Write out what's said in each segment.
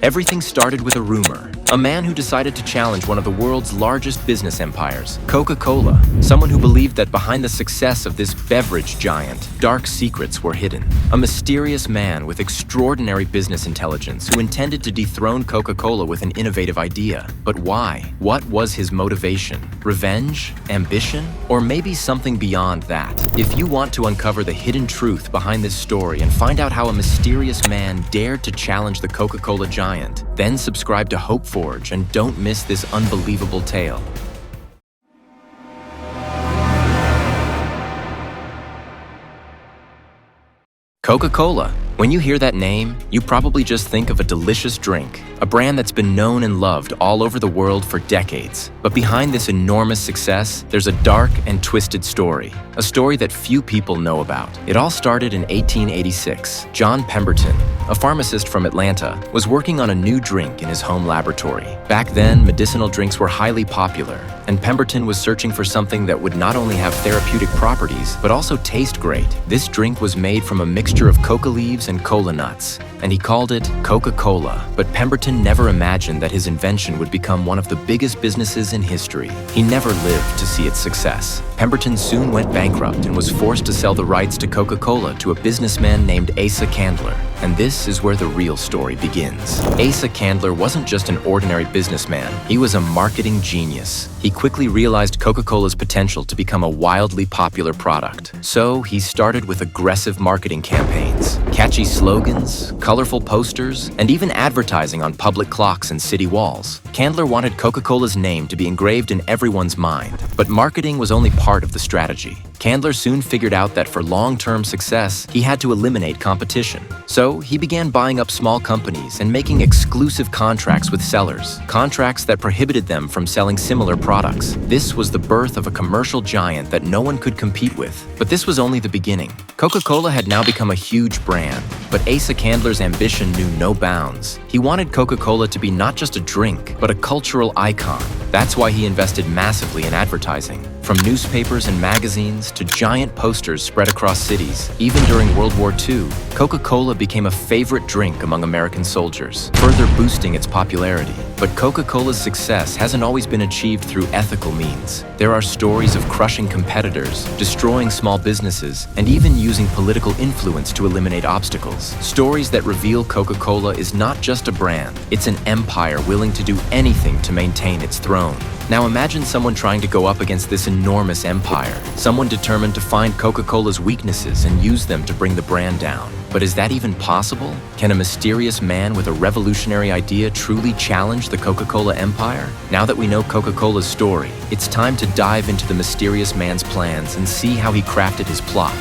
Everything started with a rumor. A man who decided to challenge one of the world's largest business empires, Coca-Cola. Someone who believed that behind the success of this beverage giant, dark secrets were hidden. A mysterious man with extraordinary business intelligence who intended to dethrone Coca-Cola with an innovative idea. But why? What was his motivation? Revenge? Ambition? Or maybe something beyond that? If you want to uncover the hidden truth behind this story and find out how a mysterious man dared to challenge the Coca-Cola giant, then subscribe to Hope Forge and don't miss this unbelievable tale. Coca-Cola. When you hear that name, you probably just think of a delicious drink, a brand that's been known and loved all over the world for decades. But behind this enormous success, there's a dark and twisted story, a story that few people know about. It all started in 1886. John Pemberton, a pharmacist from Atlanta, was working on a new drink in his home laboratory. Back then, medicinal drinks were highly popular, and Pemberton was searching for something that would not only have therapeutic properties, but also taste great. This drink was made from a mixture of coca leaves and cola nuts, and he called it Coca-Cola. But Pemberton never imagined that his invention would become one of the biggest businesses in history. He never lived to see its success. Pemberton soon went bankrupt and was forced to sell the rights to Coca-Cola to a businessman named Asa Candler. And this is where the real story begins. Asa Candler wasn't just an ordinary businessman, he was a marketing genius. He quickly realized Coca-Cola's potential to become a wildly popular product. So he started with aggressive marketing campaigns, catchy slogans, colorful posters, and even advertising on public clocks and city walls. Candler wanted Coca-Cola's name to be engraved in everyone's mind, but marketing was only part of the strategy. Candler soon figured out that for long-term success, he had to eliminate competition. So he began buying up small companies and making exclusive contracts with sellers, contracts that prohibited them from selling similar products. This was the birth of a commercial giant that no one could compete with. But this was only the beginning. Coca-Cola had now become a huge brand, but Asa Candler's ambition knew no bounds. He wanted Coca-Cola to be not just a drink, but a cultural icon. That's why he invested massively in advertising. From newspapers and magazines to giant posters spread across cities, even during World War II, Coca-Cola became a favorite drink among American soldiers, further boosting its popularity. But Coca-Cola's success hasn't always been achieved through ethical means. There are stories of crushing competitors, destroying small businesses, and even using political influence to eliminate obstacles. Stories that reveal Coca-Cola is not just a brand, it's an empire willing to do anything to maintain its throne. Now imagine someone trying to go up against this enormous empire, someone determined to find Coca-Cola's weaknesses and use them to bring the brand down. But is that even possible? Can a mysterious man with a revolutionary idea truly challenge the Coca-Cola empire? Now that we know Coca-Cola's story, it's time to dive into the mysterious man's plans and see how he crafted his plot.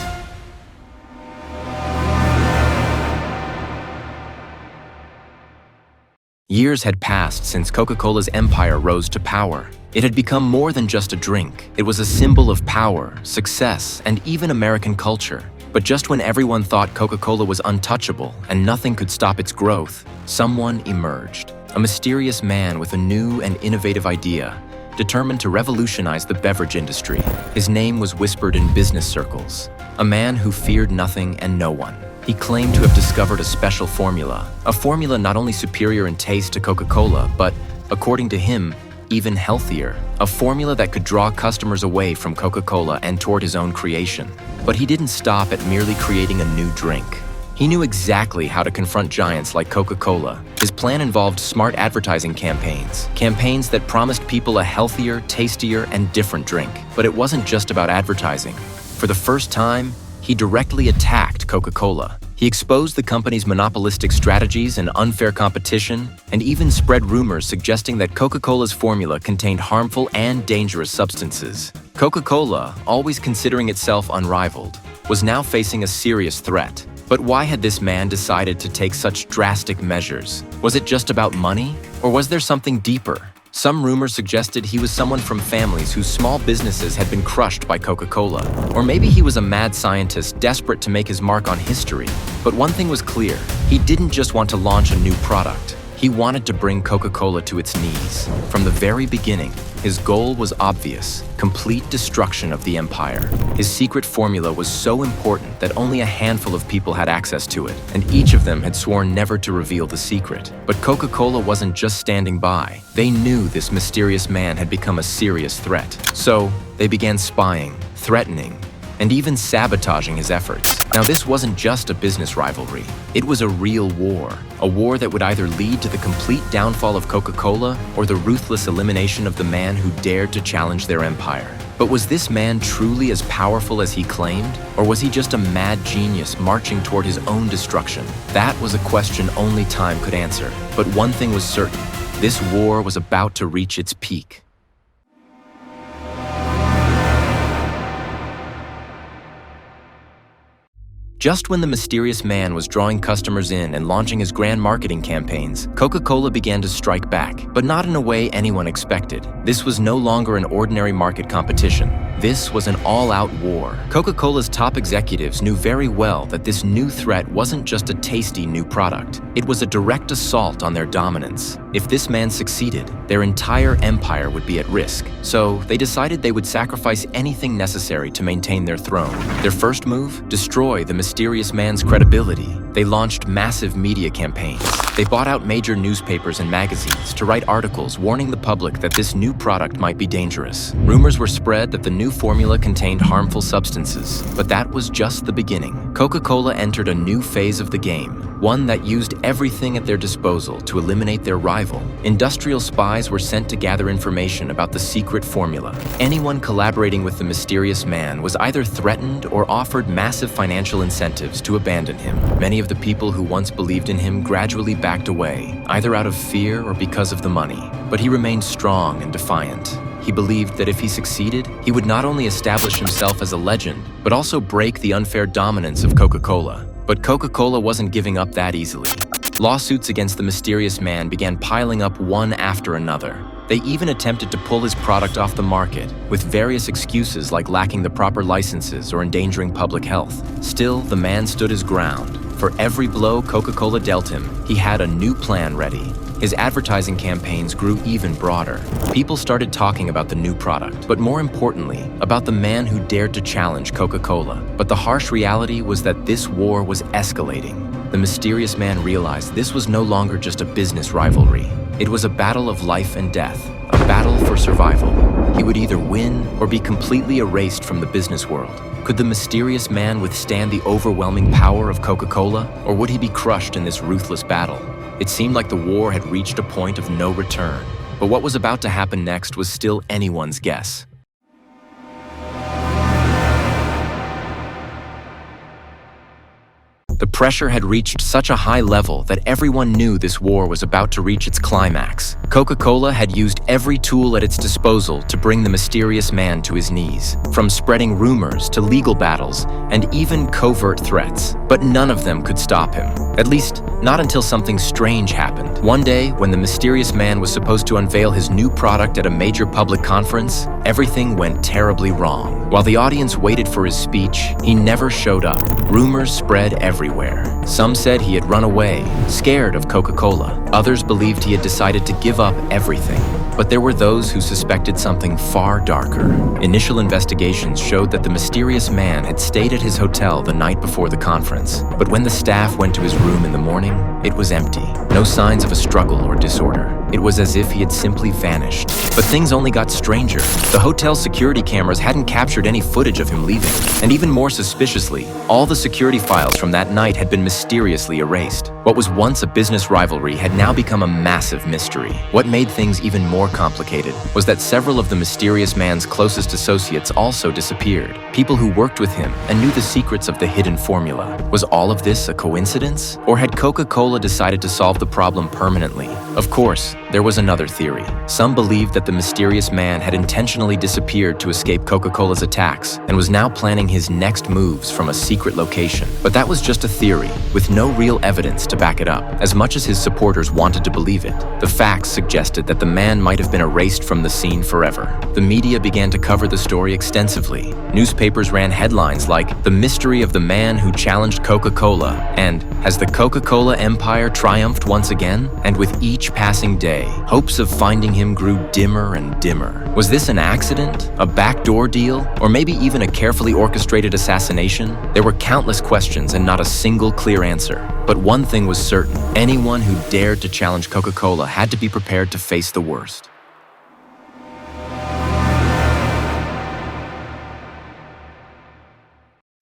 Years had passed since Coca-Cola's empire rose to power. It had become more than just a drink. It was a symbol of power, success, and even American culture. But just when everyone thought Coca-Cola was untouchable and nothing could stop its growth, someone emerged. A mysterious man with a new and innovative idea, determined to revolutionize the beverage industry. His name was whispered in business circles. A man who feared nothing and no one. He claimed to have discovered a special formula, a formula not only superior in taste to Coca-Cola, but, according to him, even healthier. A formula that could draw customers away from Coca-Cola and toward his own creation. But he didn't stop at merely creating a new drink. He knew exactly how to confront giants like Coca-Cola. His plan involved smart advertising campaigns, campaigns that promised people a healthier, tastier, and different drink. But it wasn't just about advertising. For the first time, he directly attacked Coca-Cola. He exposed the company's monopolistic strategies and unfair competition, and even spread rumors suggesting that Coca-Cola's formula contained harmful and dangerous substances. Coca-Cola, always considering itself unrivaled, was now facing a serious threat. But why had this man decided to take such drastic measures? Was it just about money? Or was there something deeper? Some rumors suggested he was someone from families whose small businesses had been crushed by Coca-Cola. Or maybe he was a mad scientist desperate to make his mark on history. But one thing was clear, he didn't just want to launch a new product. He wanted to bring Coca-Cola to its knees. From the very beginning, his goal was obvious: complete destruction of the empire. His secret formula was so important that only a handful of people had access to it, and each of them had sworn never to reveal the secret. But Coca-Cola wasn't just standing by. They knew this mysterious man had become a serious threat. So, they began spying, threatening, and even sabotaging his efforts. Now, this wasn't just a business rivalry. It was a real war. A war that would either lead to the complete downfall of Coca-Cola or the ruthless elimination of the man who dared to challenge their empire. But was this man truly as powerful as he claimed? Or was he just a mad genius marching toward his own destruction? That was a question only time could answer. But one thing was certain: this war was about to reach its peak. Just when the mysterious man was drawing customers in and launching his grand marketing campaigns, Coca-Cola began to strike back, but not in a way anyone expected. This was no longer an ordinary market competition. This was an all-out war. Coca-Cola's top executives knew very well that this new threat wasn't just a tasty new product. It was a direct assault on their dominance. If this man succeeded, their entire empire would be at risk. So they decided they would sacrifice anything necessary to maintain their throne. Their first move? Destroy the mysterious man's credibility. They launched massive media campaigns. They bought out major newspapers and magazines to write articles warning the public that this new product might be dangerous. Rumors were spread that the new formula contained harmful substances, but that was just the beginning. Coca-Cola entered a new phase of the game, one that used everything at their disposal to eliminate their rival. Industrial spies were sent to gather information about the secret formula. Anyone collaborating with the mysterious man was either threatened or offered massive financial incentives to abandon him. Many of the people who once believed in him gradually backed away, either out of fear or because of the money. But he remained strong and defiant. He believed that if he succeeded, he would not only establish himself as a legend, but also break the unfair dominance of Coca-Cola. But Coca-Cola wasn't giving up that easily. Lawsuits against the mysterious man began piling up one after another. They even attempted to pull his product off the market, with various excuses like lacking the proper licenses or endangering public health. Still, the man stood his ground. For every blow Coca-Cola dealt him, he had a new plan ready. His advertising campaigns grew even broader. People started talking about the new product, but more importantly, about the man who dared to challenge Coca-Cola. But the harsh reality was that this war was escalating. The mysterious man realized this was no longer just a business rivalry. It was a battle of life and death, a battle for survival. He would either win or be completely erased from the business world. Could the mysterious man withstand the overwhelming power of Coca-Cola, or would he be crushed in this ruthless battle? It seemed like the war had reached a point of no return. But what was about to happen next was still anyone's guess. The pressure had reached such a high level that everyone knew this war was about to reach its climax. Coca-Cola had used every tool at its disposal to bring the mysterious man to his knees, from spreading rumors to legal battles and even covert threats. But none of them could stop him. At least, not until something strange happened. One day, when the mysterious man was supposed to unveil his new product at a major public conference, everything went terribly wrong. While the audience waited for his speech, he never showed up. Rumors spread everywhere. Some said he had run away, scared of Coca-Cola. Others believed he had decided to give up everything. But there were those who suspected something far darker. Initial investigations showed that the mysterious man had stayed at his hotel the night before the conference. But when the staff went to his room in the morning, it was empty. No signs of a struggle or disorder. It was as if he had simply vanished. But things only got stranger. The hotel's security cameras hadn't captured any footage of him leaving. And even more suspiciously, all the security files from that night had been mysteriously erased. What was once a business rivalry had now become a massive mystery. What made things even more complicated was that several of the mysterious man's closest associates also disappeared. People who worked with him and knew the secrets of the hidden formula. Was all of this a coincidence? Or had Coca-Cola decided to solve the problem permanently? Of course, there was another theory. Some believed that the mysterious man had intentionally disappeared to escape Coca-Cola's attacks and was now planning his next moves from a secret location. But that was just a theory, with no real evidence to back it up, as much as his supporters wanted to believe it. The facts suggested that the man might have been erased from the scene forever. The media began to cover the story extensively. Newspapers ran headlines like, "The mystery of the man who challenged Coca-Cola," and "Has the Coca-Cola empire triumphed once again?" And with each passing day, hopes of finding him grew dimmer and dimmer. Was this an accident, a backdoor deal, or maybe even a carefully orchestrated assassination? There were countless questions and not a single clear answer. But one thing was certain: anyone who dared to challenge Coca-Cola had to be prepared to face the worst.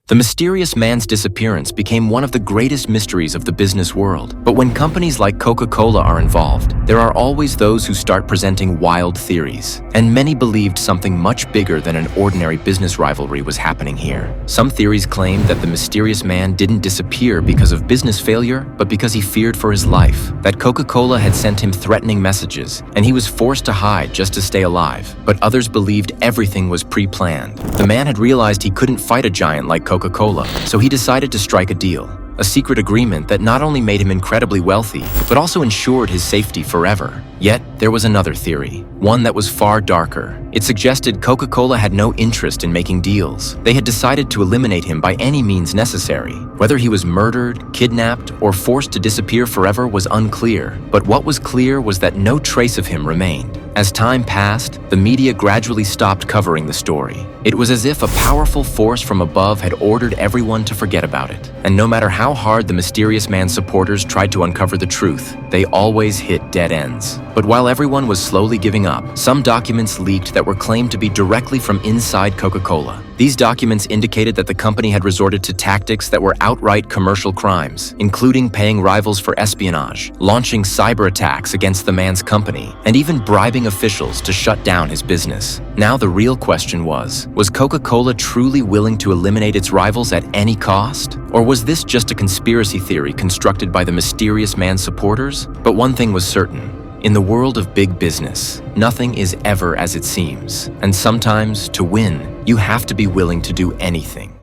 The mysterious man's disappearance became one of the greatest mysteries of the business world. But when companies like Coca-Cola are involved, there are always those who start presenting wild theories. And many believed something much bigger than an ordinary business rivalry was happening here. Some theories claimed that the mysterious man didn't disappear because of business failure, but because he feared for his life. That Coca-Cola had sent him threatening messages, and he was forced to hide just to stay alive. But others believed everything was pre-planned. The man had realized he couldn't fight a giant like Coca-Cola, so he decided to strike a deal. A secret agreement that not only made him incredibly wealthy, but also ensured his safety forever. Yet, there was another theory, one that was far darker. It suggested Coca-Cola had no interest in making deals. They had decided to eliminate him by any means necessary. Whether he was murdered, kidnapped, or forced to disappear forever was unclear. But what was clear was that no trace of him remained. As time passed, the media gradually stopped covering the story. It was as if a powerful force from above had ordered everyone to forget about it. And no matter how hard the mysterious man's supporters tried to uncover the truth, they always hit dead ends. But while everyone was slowly giving up, some documents leaked that were claimed to be directly from inside Coca-Cola. These documents indicated that the company had resorted to tactics that were outright commercial crimes, including paying rivals for espionage, launching cyber attacks against the man's company, and even bribing officials to shut down his business. Now the real question was Coca-Cola truly willing to eliminate its rivals at any cost? Or was this just a conspiracy theory constructed by the mysterious man's supporters? But one thing was certain. In the world of big business, nothing is ever as it seems. And sometimes, to win, you have to be willing to do anything.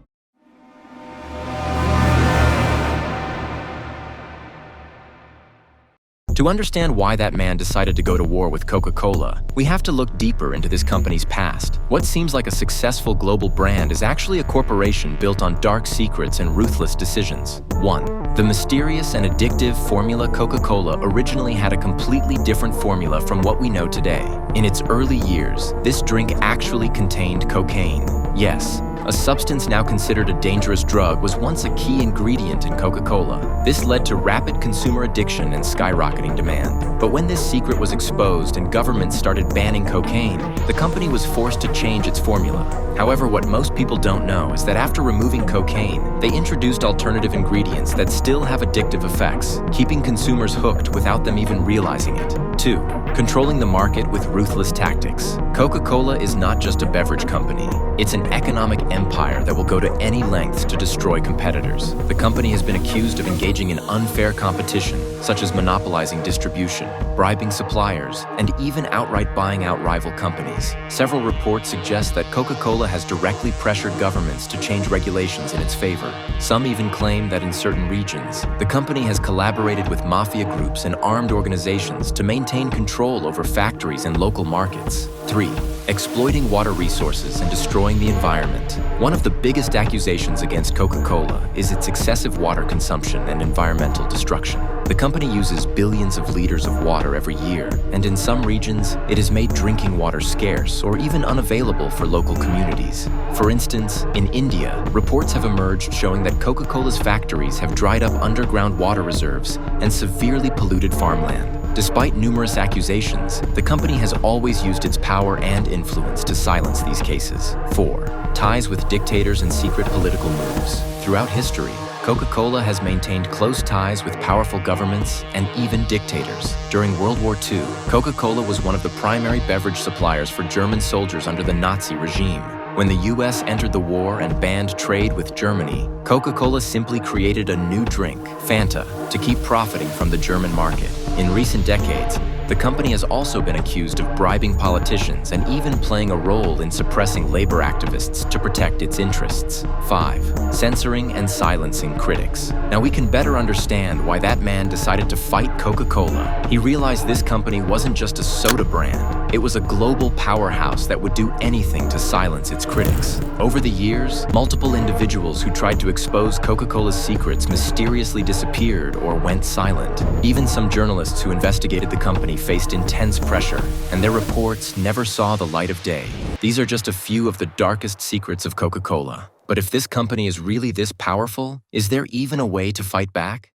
To understand why that man decided to go to war with Coca-Cola, we have to look deeper into this company's past. What seems like a successful global brand is actually a corporation built on dark secrets and ruthless decisions. 1. The mysterious and addictive formula Coca-Cola originally had a completely different formula from what we know today. In its early years, this drink actually contained cocaine. Yes, a substance now considered a dangerous drug was once a key ingredient in Coca-Cola. This led to rapid consumer addiction and skyrocketing demand. But when this secret was exposed and governments started banning cocaine, the company was forced to change its formula. However, what most people don't know is that after removing cocaine, they introduced alternative ingredients that still have addictive effects, keeping consumers hooked without them even realizing it. 2. Controlling the market with ruthless tactics. Coca-Cola is not just a beverage company. It's an economic empire that will go to any lengths to destroy competitors. The company has been accused of engaging in unfair competition, such as monopolizing distribution, bribing suppliers, and even outright buying out rival companies. Several reports suggest that Coca-Cola has directly pressured governments to change regulations in its favor. Some even claim that in certain regions, the company has collaborated with mafia groups and armed organizations to maintain control over factories and local markets. 3. Exploiting water resources and destroying the environment. One of the biggest accusations against Coca-Cola is its excessive water consumption and environmental destruction. The company uses billions of liters of water every year, and in some regions, it has made drinking water scarce or even unavailable for local communities. For instance, in India, reports have emerged showing that Coca-Cola's factories have dried up underground water reserves and severely polluted farmland. Despite numerous accusations, the company has always used its power and influence to silence these cases. 4. Ties with dictators and secret political moves. Throughout history, Coca-Cola has maintained close ties with powerful governments and even dictators. During World War II, Coca-Cola was one of the primary beverage suppliers for German soldiers under the Nazi regime. When the US entered the war and banned trade with Germany, Coca-Cola simply created a new drink, Fanta, to keep profiting from the German market. In recent decades, the company has also been accused of bribing politicians and even playing a role in suppressing labor activists to protect its interests. 5. Censoring and silencing critics. Now we can better understand why that man decided to fight Coca-Cola. He realized this company wasn't just a soda brand, it was a global powerhouse that would do anything to silence its critics. Over the years, multiple individuals who tried to expose Coca-Cola's secrets mysteriously disappeared or went silent. Even some journalists who investigated the company faced intense pressure, and their reports never saw the light of day. These are just a few of the darkest secrets of Coca-Cola. But if this company is really this powerful, is there even a way to fight back?